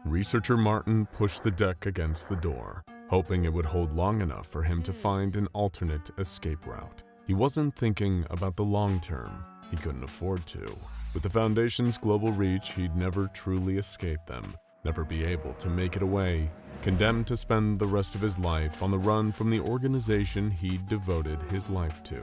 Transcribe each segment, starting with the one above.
Researcher Martin pushed the deck against the door, hoping it would hold long enough for him to find an alternate escape route. He wasn't thinking about the long term. He couldn't afford to. With the Foundation's global reach, he'd never truly escape them, never be able to make it away, condemned to spend the rest of his life on the run from the organization he'd devoted his life to.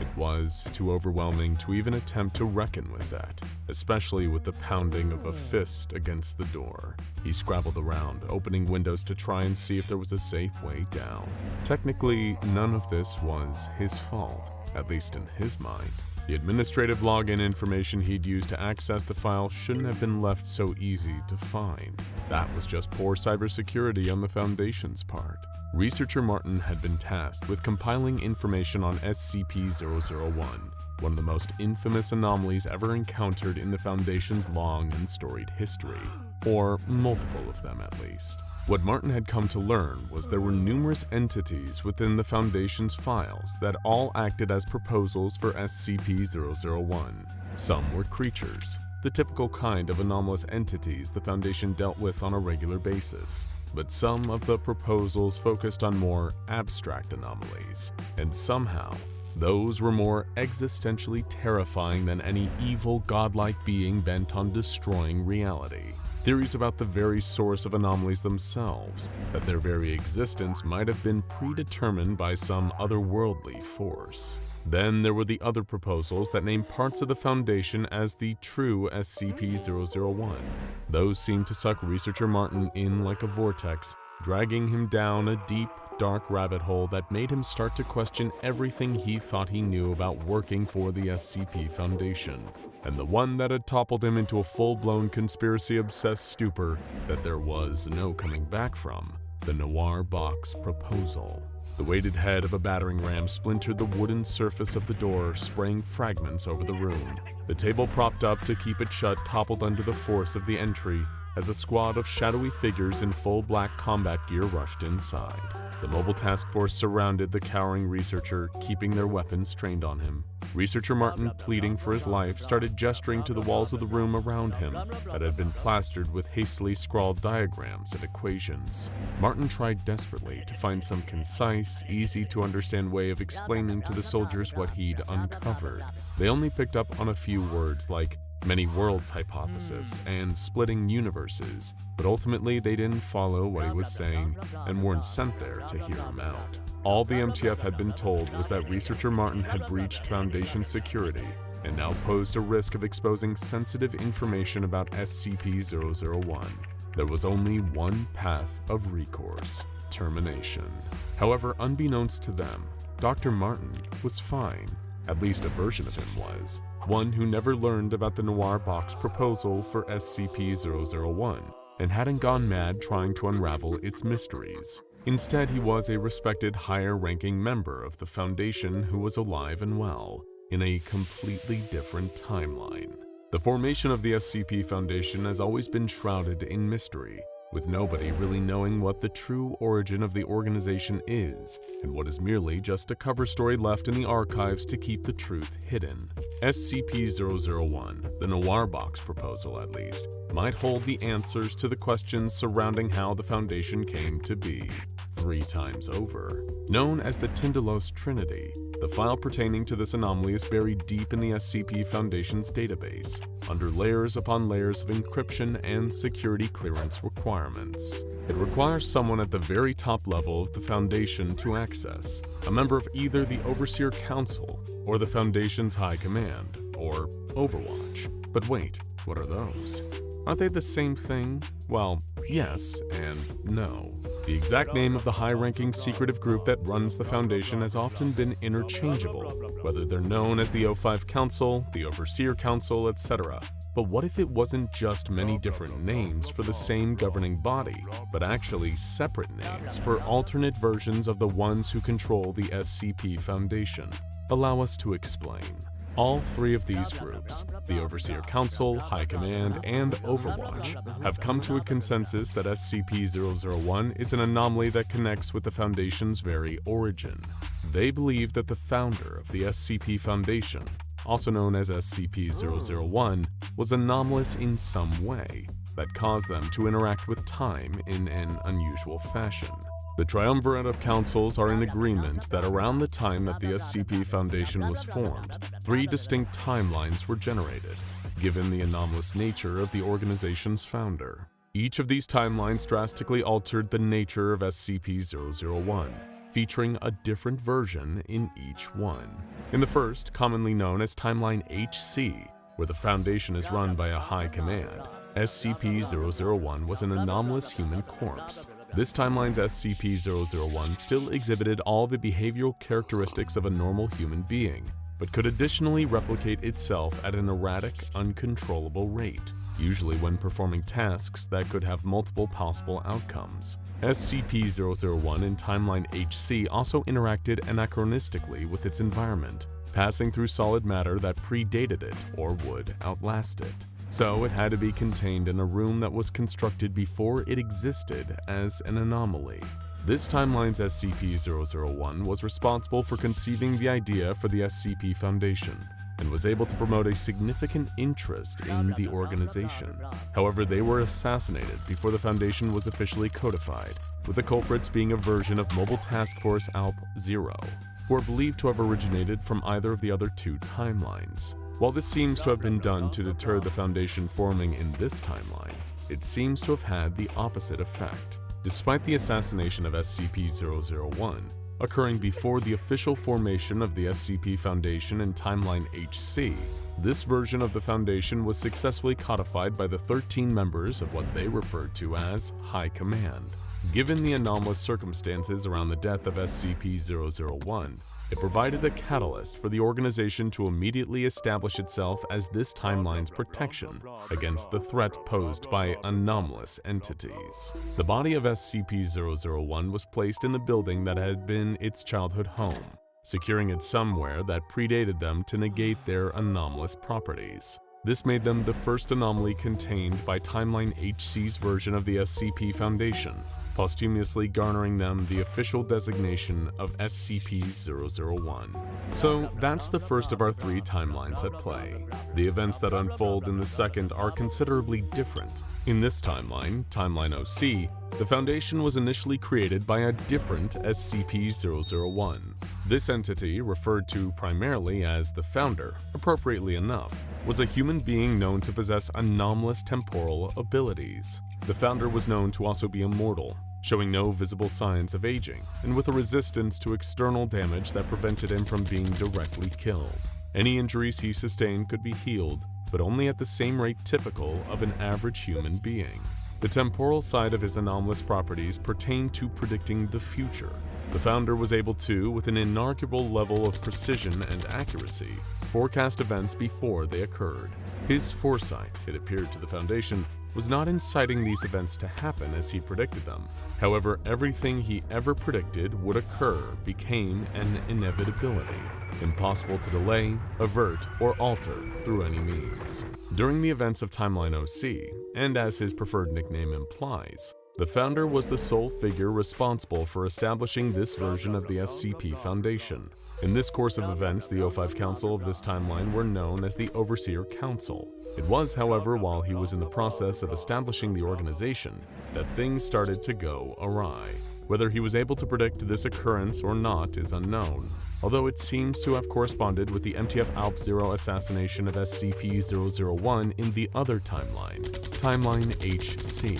It was too overwhelming to even attempt to reckon with that, especially with the pounding of a fist against the door. He scrabbled around, opening windows to try and see if there was a safe way down. Technically, none of this was his fault, at least in his mind. The administrative login information he'd used to access the file shouldn't have been left so easy to find. That was just poor cybersecurity on the Foundation's part. Researcher Martin had been tasked with compiling information on SCP-001, one of the most infamous anomalies ever encountered in the Foundation's long and storied history, or multiple of them at least. What Martin had come to learn was there were numerous entities within the Foundation's files that all acted as proposals for SCP-001. Some were creatures, the typical kind of anomalous entities the Foundation dealt with on a regular basis, but some of the proposals focused on more abstract anomalies, and somehow, those were more existentially terrifying than any evil godlike being bent on destroying reality. Theories about the very source of anomalies themselves, that their very existence might have been predetermined by some otherworldly force. Then there were the other proposals that named parts of the Foundation as the true SCP-001. Those seemed to suck Researcher Martin in like a vortex, dragging him down a deep, dark rabbit hole that made him start to question everything he thought he knew about working for the SCP Foundation, and the one that had toppled him into a full-blown conspiracy-obsessed stupor that there was no coming back from, the Noir Box proposal. The weighted head of a battering ram splintered the wooden surface of the door, spraying fragments over the room. The table propped up to keep it shut toppled under the force of the entry as a squad of shadowy figures in full black combat gear rushed inside. The mobile task force surrounded the cowering researcher, keeping their weapons trained on him. Researcher Martin, pleading for his life, started gesturing to the walls of the room around him that had been plastered with hastily scrawled diagrams and equations. Martin tried desperately to find some concise, easy-to-understand way of explaining to the soldiers what he'd uncovered. They only picked up on a few words like many worlds hypothesis and splitting universes, but ultimately they didn't follow what he was saying and weren't sent there to hear him out. All the MTF had been told was that Researcher Martin had breached Foundation security and now posed a risk of exposing sensitive information about SCP-001. There was only one path of recourse: termination. However, unbeknownst to them, Dr. Martin was fine. At least a version of him was. One who never learned about the Noir Box proposal for SCP-001 and hadn't gone mad trying to unravel its mysteries. Instead, he was a respected higher-ranking member of the Foundation who was alive and well, in a completely different timeline. The formation of the SCP Foundation has always been shrouded in mystery, with nobody really knowing what the true origin of the organization is, and what is merely just a cover story left in the archives to keep the truth hidden. SCP-001, the Noir Box proposal at least, might hold the answers to the questions surrounding how the Foundation came to be. 3 times over. Known as the Tindalos Trinity, the file pertaining to this anomaly is buried deep in the SCP Foundation's database, under layers upon layers of encryption and security clearance requirements. It requires someone at the very top level of the Foundation to access, a member of either the Overseer Council or the Foundation's High Command, or Overwatch. But wait, what are those? Aren't they the same thing? Well, yes and no. The exact name of the high-ranking secretive group that runs the Foundation has often been interchangeable, whether they're known as the O5 Council, the Overseer Council, etc. But what if it wasn't just many different names for the same governing body, but actually separate names for alternate versions of the ones who control the SCP Foundation? Allow us to explain. All 3 of these groups, the Overseer Council, High Command, and Overwatch, have come to a consensus that SCP-001 is an anomaly that connects with the Foundation's very origin. They believe that the founder of the SCP Foundation, also known as SCP-001, was anomalous in some way, that cause them to interact with time in an unusual fashion. The triumvirate of councils are in agreement that around the time that the SCP Foundation was formed, 3 distinct timelines were generated, given the anomalous nature of the organization's founder. Each of these timelines drastically altered the nature of SCP-001, featuring a different version in each one. In the first, commonly known as Timeline HC, where the Foundation is run by a high command, SCP-001 was an anomalous human corpse. This timeline's SCP-001 still exhibited all the behavioral characteristics of a normal human being, but could additionally replicate itself at an erratic, uncontrollable rate, usually when performing tasks that could have multiple possible outcomes. SCP-001 in Timeline HC also interacted anachronistically with its environment, passing through solid matter that predated it or would outlast it. So it had to be contained in a room that was constructed before it existed as an anomaly. This timeline's SCP-001 was responsible for conceiving the idea for the SCP Foundation, and was able to promote a significant interest in the organization. However, they were assassinated before the Foundation was officially codified, with the culprits being a version of Mobile Task Force ALP-0, who are believed to have originated from either of the other 2 timelines. While this seems to have been done to deter the Foundation forming in this timeline, it seems to have had the opposite effect. Despite the assassination of SCP-001, occurring before the official formation of the SCP Foundation in Timeline HC, this version of the Foundation was successfully codified by the 13 members of what they referred to as High Command. Given the anomalous circumstances around the death of SCP-001, it provided a catalyst for the organization to immediately establish itself as this timeline's protection against the threat posed by anomalous entities. The body of SCP-001 was placed in the building that had been its childhood home, securing it somewhere that predated them to negate their anomalous properties. This made them the first anomaly contained by Timeline HC's version of the SCP Foundation, posthumously garnering them the official designation of SCP-001. So that's the first of our 3 timelines at play. The events that unfold in the second are considerably different. In this timeline, Timeline OC, the Foundation was initially created by a different SCP-001. This entity, referred to primarily as the Founder, appropriately enough, was a human being known to possess anomalous temporal abilities. The Founder was known to also be immortal, showing no visible signs of aging, and with a resistance to external damage that prevented him from being directly killed. Any injuries he sustained could be healed, but only at the same rate typical of an average human being. The temporal side of his anomalous properties pertained to predicting the future. The Founder was able to, with an inarguable level of precision and accuracy, forecast events before they occurred. His foresight, it appeared to the Foundation, was not inciting these events to happen as he predicted them. However, everything he ever predicted would occur became an inevitability, impossible to delay, avert, or alter through any means. During the events of Timeline OC, and as his preferred nickname implies, the Founder was the sole figure responsible for establishing this version of the SCP Foundation. In this course of events, the O5 Council of this timeline were known as the Overseer Council. It was, however, while he was in the process of establishing the organization that things started to go awry. Whether he was able to predict this occurrence or not is unknown, although it seems to have corresponded with the MTF ALP-0 assassination of SCP-001 in the other timeline, Timeline HC.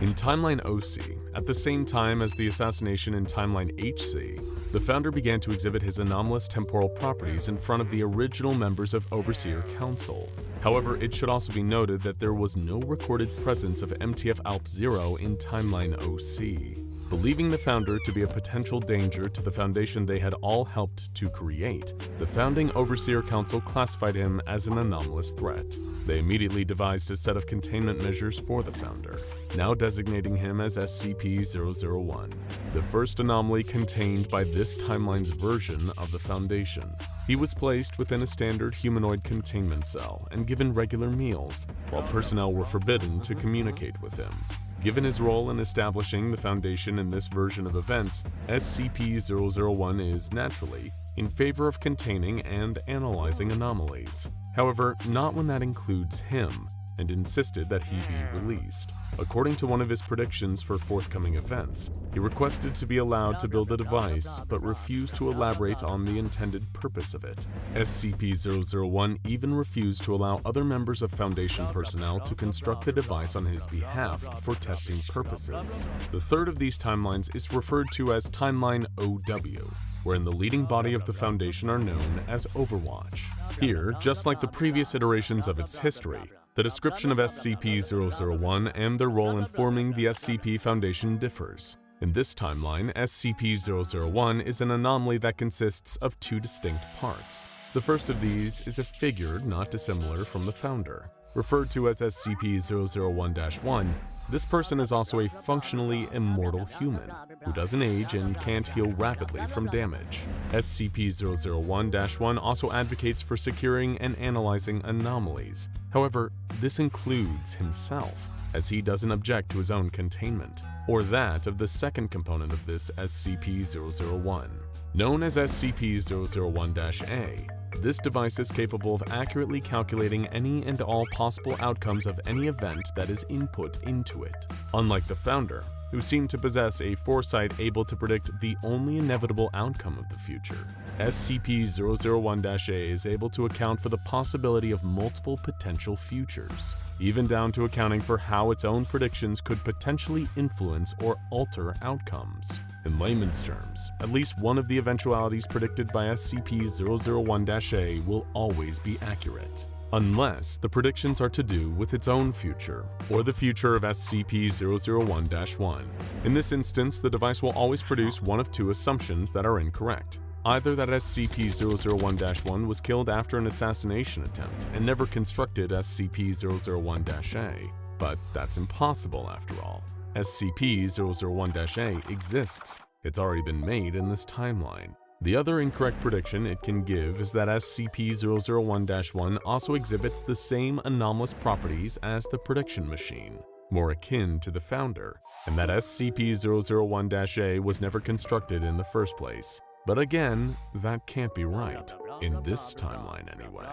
In Timeline OC, at the same time as the assassination in Timeline HC, the Founder began to exhibit his anomalous temporal properties in front of the original members of Overseer Council. However, it should also be noted that there was no recorded presence of MTF ALP-0 in Timeline OC. Believing the Founder to be a potential danger to the Foundation they had all helped to create, the founding Overseer Council classified him as an anomalous threat. They immediately devised a set of containment measures for the Founder, now designating him as SCP-001, the first anomaly contained by this timeline's version of the Foundation. He was placed within a standard humanoid containment cell and given regular meals, while personnel were forbidden to communicate with him. Given his role in establishing the Foundation in this version of events, SCP-001 is naturally in favor of containing and analyzing anomalies. However, not when that includes him. and insisted that he be released. According to one of his predictions for forthcoming events, he requested to be allowed to build the device, but refused to elaborate on the intended purpose of it. SCP-001 even refused to allow other members of Foundation personnel to construct the device on his behalf for testing purposes. The third of these timelines is referred to as Timeline OW, wherein the leading body of the Foundation are known as Overwatch. Here, just like the previous iterations of its history, the description of SCP-001 and their role in forming the SCP Foundation differs. In this timeline, SCP-001 is an anomaly that consists of two distinct parts. The first of these is a figure not dissimilar from the Founder. Referred to as SCP-001-1, this person is also a functionally immortal human who doesn't age and can't heal rapidly from damage. SCP-001-1 also advocates for securing and analyzing anomalies. However, this includes himself, as he doesn't object to his own containment, or that of the second component of this SCP-001. Known as SCP-001-A, this device is capable of accurately calculating any and all possible outcomes of any event that is input into it. Unlike the Founder, who seemed to possess a foresight able to predict the only inevitable outcome of the future, SCP-001-A is able to account for the possibility of multiple potential futures, even down to accounting for how its own predictions could potentially influence or alter outcomes. In layman's terms, at least one of the eventualities predicted by SCP-001-A will always be accurate, unless the predictions are to do with its own future, or the future of SCP-001-1. In this instance, the device will always produce one of two assumptions that are incorrect. Either that SCP-001-1 was killed after an assassination attempt and never constructed SCP-001-A, but that's impossible after all. SCP-001-A exists. It's already been made in this timeline. The other incorrect prediction it can give is that SCP-001-1 also exhibits the same anomalous properties as the prediction machine, more akin to the Founder, and that SCP-001-A was never constructed in the first place. But again, that can't be right, in this timeline anyway.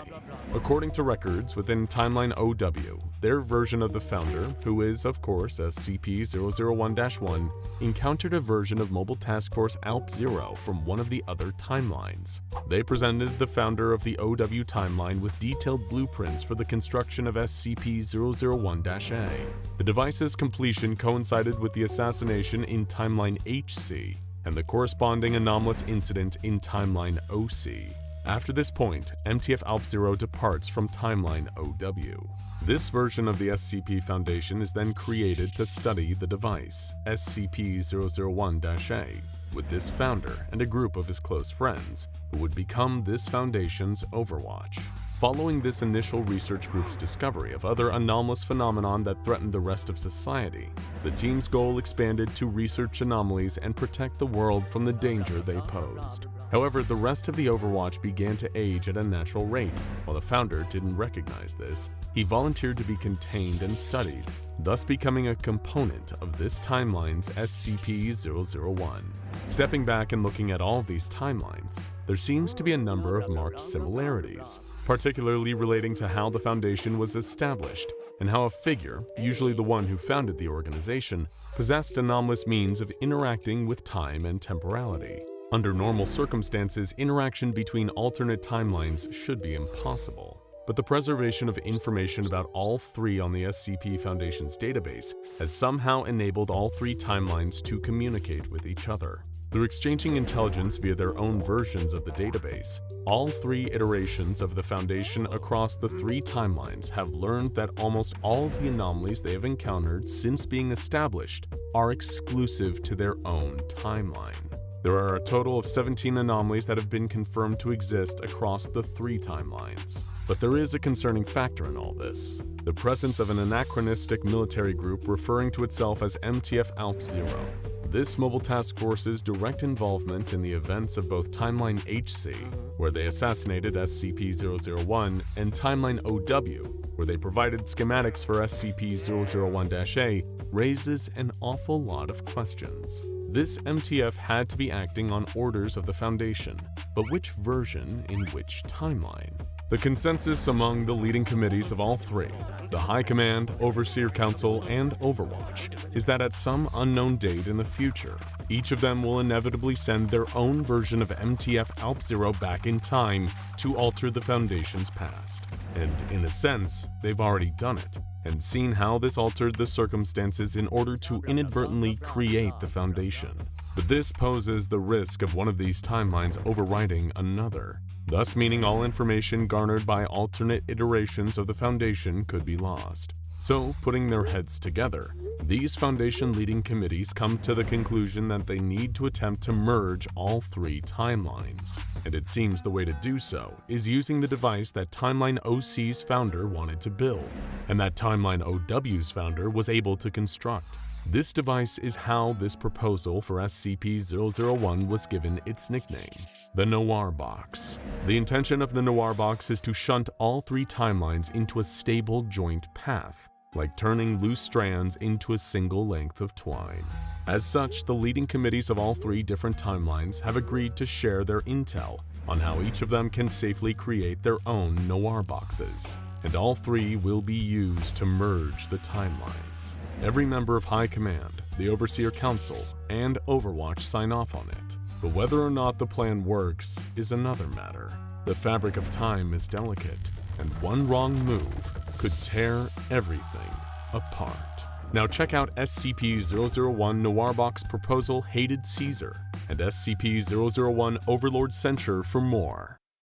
According to records within Timeline OW, their version of the Founder, who is of course SCP-001-1, encountered a version of Mobile Task Force ALP-0 from one of the other timelines. They presented the Founder of the OW timeline with detailed blueprints for the construction of SCP-001-A. The device's completion coincided with the assassination in Timeline HC, and the corresponding anomalous incident in Timeline OC. After this point, MTF-ALP-0 departs from Timeline OW. This version of the SCP Foundation is then created to study the device, SCP-001-A, with this Founder and a group of his close friends, who would become this Foundation's Overwatch. Following this initial research group's discovery of other anomalous phenomenon that threatened the rest of society, the team's goal expanded to research anomalies and protect the world from the danger they posed. However, the rest of the Overwatch began to age at a natural rate. While the Founder didn't recognize this, he volunteered to be contained and studied, thus becoming a component of this timeline's SCP-001. Stepping back and looking at all of these timelines, there seems to be a number of marked similarities, particularly relating to how the Foundation was established and how a figure, usually the one who founded the organization, possessed anomalous means of interacting with time and temporality. Under normal circumstances, interaction between alternate timelines should be impossible. But the preservation of information about all three on the SCP Foundation's database has somehow enabled all three timelines to communicate with each other. Through exchanging intelligence via their own versions of the database, all three iterations of the Foundation across the three timelines have learned that almost all of the anomalies they have encountered since being established are exclusive to their own timeline. There are a total of 17 anomalies that have been confirmed to exist across the three timelines. But there is a concerning factor in all this: the presence of an anachronistic military group referring to itself as MTF-ALP-0. This Mobile Task Force's direct involvement in the events of both Timeline HC, where they assassinated SCP-001, and Timeline OW, where they provided schematics for SCP-001-A, raises an awful lot of questions. This MTF had to be acting on orders of the Foundation, but which version in which timeline? The consensus among the leading committees of all three, the High Command, Overseer Council, and Overwatch, is that at some unknown date in the future, each of them will inevitably send their own version of MTF Alp Zero back in time to alter the Foundation's past. And in a sense, they've already done it, and seen how this altered the circumstances in order to inadvertently create the Foundation. But this poses the risk of one of these timelines overriding another, thus meaning all information garnered by alternate iterations of the Foundation could be lost. So, putting their heads together, these Foundation leading committees come to the conclusion that they need to attempt to merge all three timelines. And it seems the way to do so is using the device that Timeline OC's founder wanted to build, and that Timeline OW's founder was able to construct. This device is how this proposal for SCP-001 was given its nickname, the Noir Box. The intention of the Noir Box is to shunt all three timelines into a stable joint path, like turning loose strands into a single length of twine. As such, the leading committees of all three different timelines have agreed to share their intel on how each of them can safely create their own Noir Boxes, and all three will be used to merge the timelines. Every member of High Command, the Overseer Council, and Overwatch sign off on it, but whether or not the plan works is another matter. The fabric of time is delicate, and one wrong move could tear everything apart. Now check out SCP-001 Noir Box Proposal Hated Caesar and SCP-001 Overlord Censure for more.